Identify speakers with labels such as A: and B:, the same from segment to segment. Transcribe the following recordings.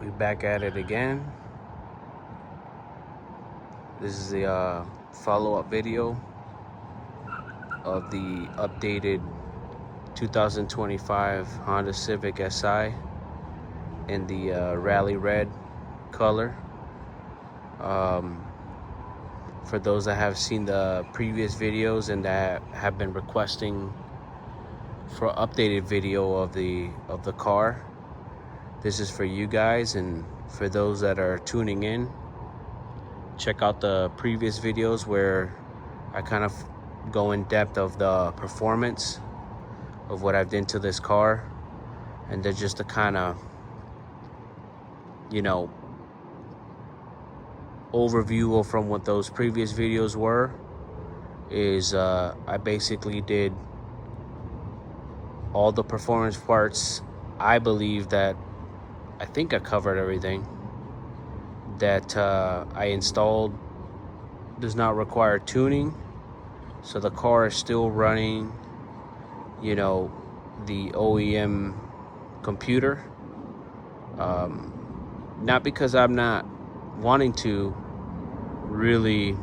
A: We back at it again. This is the follow-up video of the updated 2025 Honda Civic Si in the Rally Red color. For those that have seen the previous videos and that have been requesting for updated video of the car, this is for you guys. And for those that are tuning in, check out the previous videos where I kind of go in depth of the performance of what I've done to this car, and then just to kind of, overview from what those previous videos were is I basically did all the performance parts. I believe that I think I covered everything that I installed. Does not require tuning, so the car is still running the OEM computer. Not because I'm not wanting to really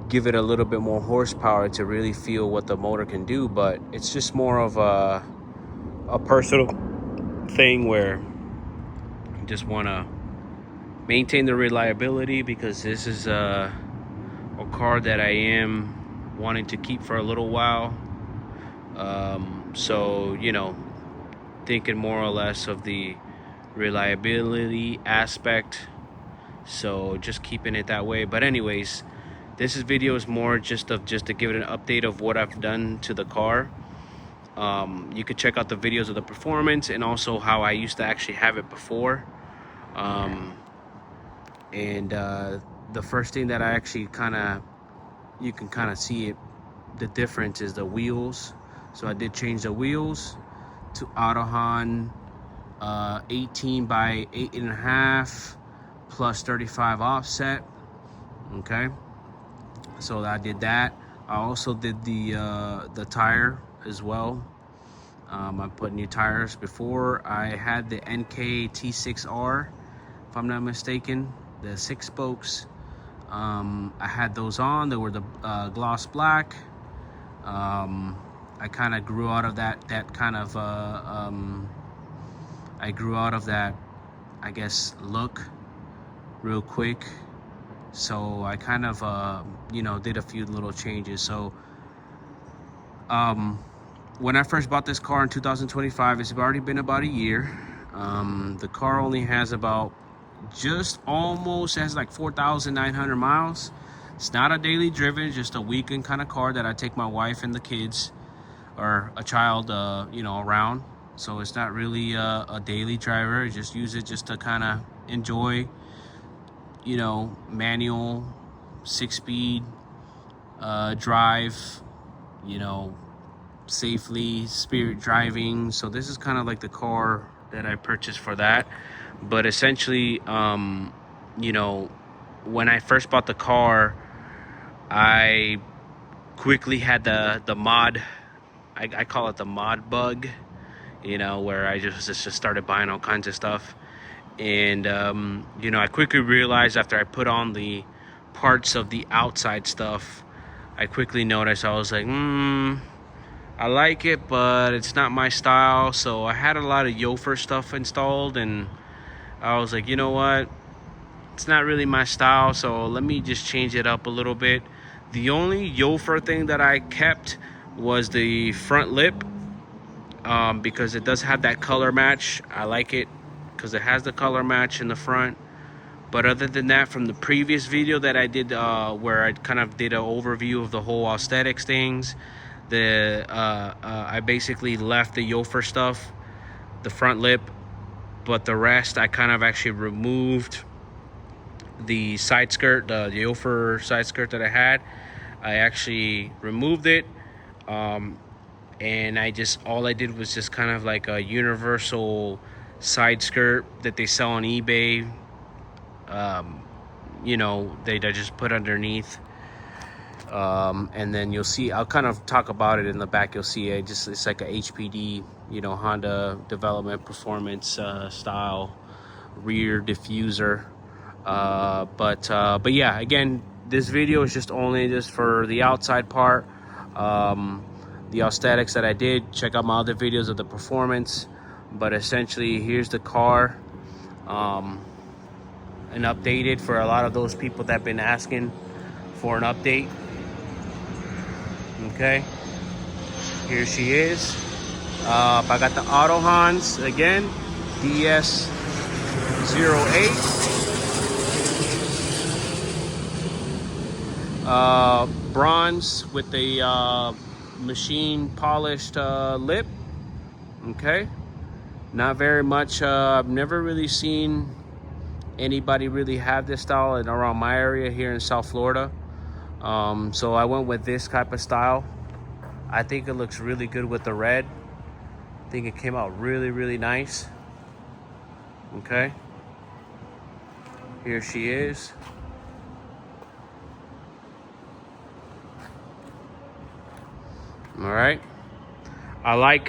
A: give it a little bit more horsepower to really feel what the motor can do, but it's just more of a personal thing where I just want to maintain the reliability, because this is a car that I am wanting to keep for a little while. So thinking more or less of the reliability aspect, so just keeping it that way. But anyways, this video is more just to give it an update of what I've done to the car. You could check out the videos of the performance and also how I used to actually have it before. The first thing that I actually you can see it, the difference is the wheels. So I did change the wheels to Aodhan 18 by 8.5 plus 35 offset. Okay, so I did that. I also did the tire as well. I put new tires. Before, I had the NK T6R, if I'm not mistaken, the 6 spokes. I had those on. They were the gloss black. I kind of grew out of that I grew out of that, I guess, look real quick. So I kind of did a few little changes. So when I first bought this car in 2025, it's already been about a year. The car only has about has like 4,900 miles. It's not a daily driven, just a weekend kind of car that I take my wife and the kids or a child around. So it's not really a daily driver. I just use it just to kind of enjoy manual 6-speed drive, safely, spirit driving. So this is kind of like the car that I purchased for that. But essentially, when I first bought the car, I quickly had the mod, I call it the mod bug, where I just started buying all kinds of stuff. And I quickly realized, after I put on the parts of the outside stuff, I quickly noticed, I was like, I like it, but it's not my style. So I had a lot of Yofer stuff installed, and I was like, you know what, it's not really my style, so let me just change it up a little bit. The only Yofer thing that I kept was the front lip, because it does have that color match. I like it because it has the color match in the front. But other than that, from the previous video that I did, where I kind of did an overview of the whole aesthetics things, I basically left the Yofer stuff, the front lip, but the rest I kind of actually removed. The side skirt, the Yofer side skirt that I had, I actually removed it. And all I did was just kind of like a universal side skirt that they sell on eBay. They just put underneath. And then you'll see, I'll kind of talk about it in the back. You'll see it's like a HPD, you know, Honda Development Performance style rear diffuser. But yeah, again, this video is just only just for the outside part. The aesthetics that I did, check out my other videos of the performance. But essentially, here's the car, and updated for a lot of those people that have been asking for an update. Okay, here she is. I got the Aodhan again, DS08. Bronze with the machine polished lip. Okay, not very much. I've never really seen anybody really have this style around my area here in South Florida. So I went with this type of style. I think it looks really good with the red. I think it came out really nice. Okay, here she is. All right, I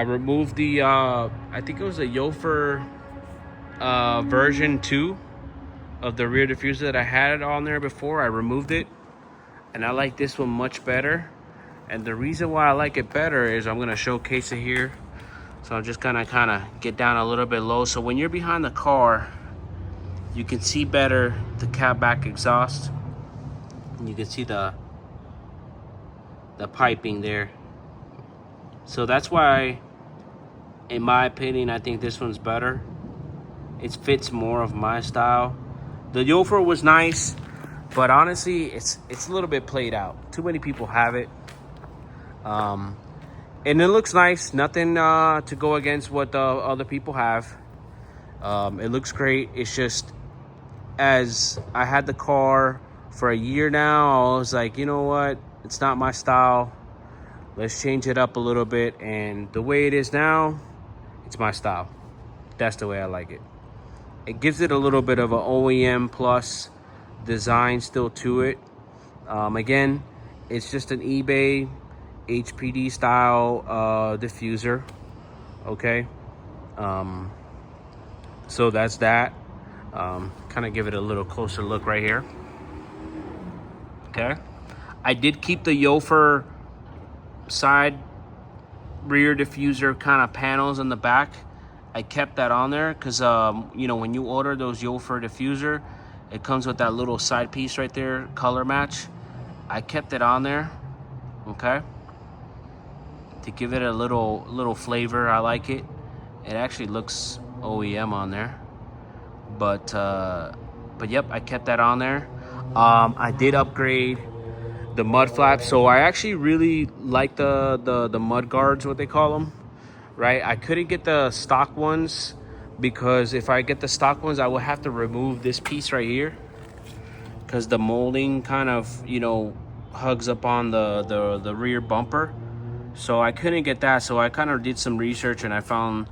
A: removed the I think it was a Yofer version 2 of the rear diffuser that I had on there before. I removed it, and I like this one much better. And the reason why I like it better is I'm gonna showcase it here. So I'm just gonna kind of get down a little bit low. So when you're behind the car, you can see better the cab back exhaust. And you can see the piping there. So that's why, in my opinion, I think this one's better. It fits more of my style. The Yofer was nice, but honestly, it's a little bit played out. Too many people have it. And it looks nice. Nothing to go against what the other people have. It looks great. It's just, as I had the car for a year now, I was like, you know what? It's not my style. Let's change it up a little bit. And the way it is now, it's my style. That's the way I like it. It gives it a little bit of an OEM plus design still to it. Again, it's just an eBay HPD style diffuser. Okay. So that's that. Kind of give it a little closer look right here. Okay. I did keep the Yofer side rear diffuser kind of panels in the back. I kept that on there because you know, when you order those Yofer diffuser, it comes with that little side piece right there, color match. I kept it on there, okay, to give it a little flavor. I like it. It actually looks OEM on there, but yep, I kept that on there. I did upgrade the mud flaps, so I actually really like the mud guards, what they call them, right? I couldn't get the stock ones because if I get the stock ones, I will have to remove this piece right here because the molding kind of, you know, hugs up on the rear bumper. So I couldn't get that. So I kind of did some research and I found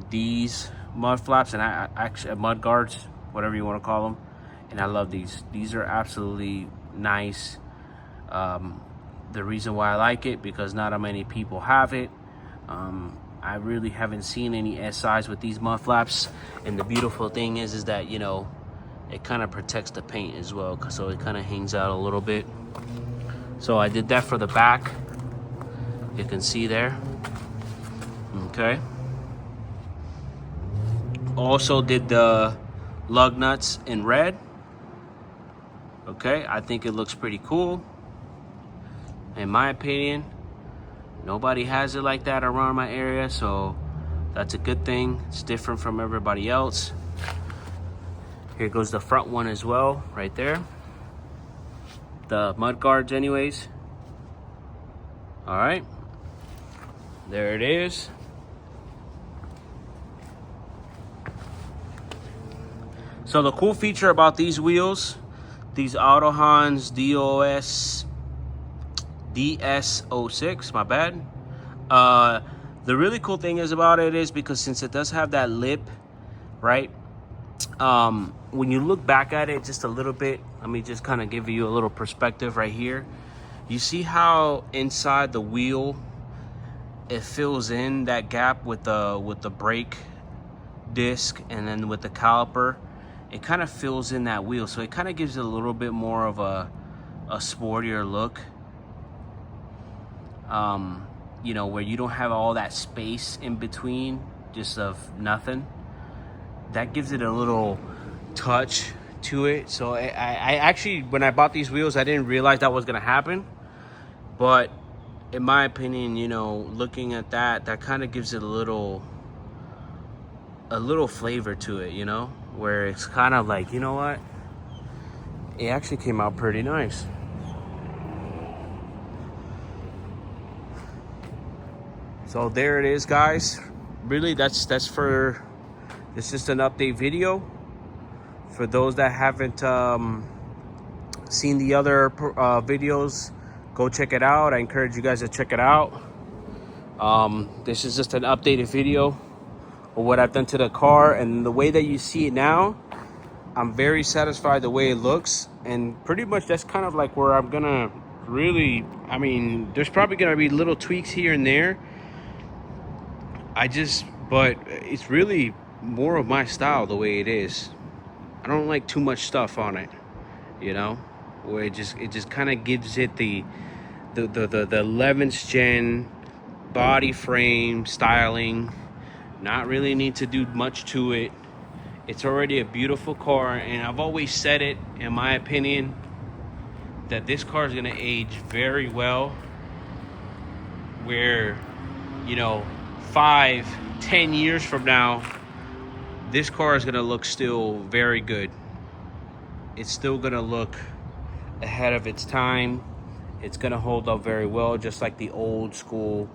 A: these mud flaps, and I actually mud guards, whatever you want to call them, and I love these. These are absolutely nice. The reason why I like it, because not many people have it. I really haven't seen any SIs with these mud flaps, and the beautiful thing is that, you know, it kind of protects the paint as well, so it kind of hangs out a little bit. So I did that for the back. You can see there. Okay. Also did the lug nuts in red. Okay, I think it looks pretty cool. In my opinion, nobody has it like that around my area, so that's a good thing. It's different from everybody else. Here goes the front one as well, right there. The mud guards anyways. All right, there it is. So the cool feature about these wheels, these Aodhan DS06, my bad. The really cool thing is about it is because since it does have that lip, right? When you look back at it just a little bit, Let me just kind of give you a little perspective right here. You see how inside the wheel it fills in that gap with the brake disc, and then with the caliper it kind of fills in that wheel, so it kind of gives it a little bit more of a sportier look. You know, where you don't have all that space in between just of nothing. That gives it a little touch to it. So I actually, when I bought these wheels, I didn't realize that was gonna happen, but in my opinion, you know, looking at that kind of gives it a little flavor to it, you know, where it's kind of like, you know what, it actually came out pretty nice. So there it is, guys. Really, that's for, it's just an update video. For those that haven't seen the other videos, go check it out. I encourage you guys to check it out. This is just an updated video of what I've done to the car, and the way that you see it now, I'm very satisfied the way it looks. And pretty much that's kind of like where I'm gonna really, I mean, there's probably gonna be little tweaks here and there. But it's really more of my style the way it is. I don't like too much stuff on it, you know, where it just kind of gives it the 11th gen body frame styling. Not really need to do much to it. It's already a beautiful car, and I've always said it, in my opinion, that this car is gonna age very well, where, you know, 5-10 years from now, this car is gonna look still very good. It's still gonna look ahead of its time. It's gonna hold up very well, just like the old school,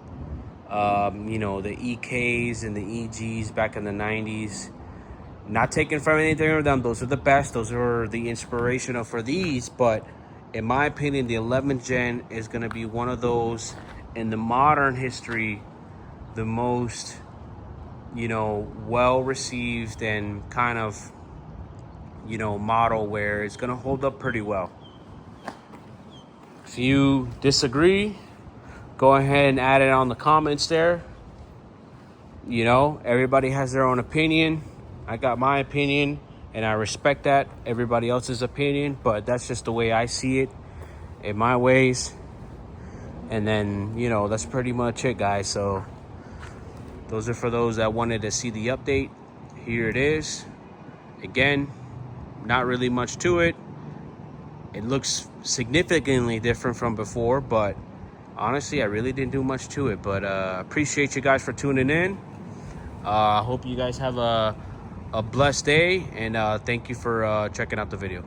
A: you know, the EKs and the EGs back in the 90s. Not taking from anything of them, those are the best, those are the inspirational for these, but in my opinion, the 11th gen is gonna be one of those in the modern history, the most, you know, well received and kind of, you know, model where it's gonna hold up pretty well. If you disagree, go ahead and add it on the comments there. You know, everybody has their own opinion. I got my opinion, and I respect that, everybody else's opinion, but that's just the way I see it, in my ways. And then, you know, that's pretty much it, guys. So those are for those that wanted to see the update. Here it is. Again, not really much to it. It looks significantly different from before, but honestly, I really didn't do much to it. But appreciate you guys for tuning in. I hope you guys have a blessed day, and thank you for checking out the video.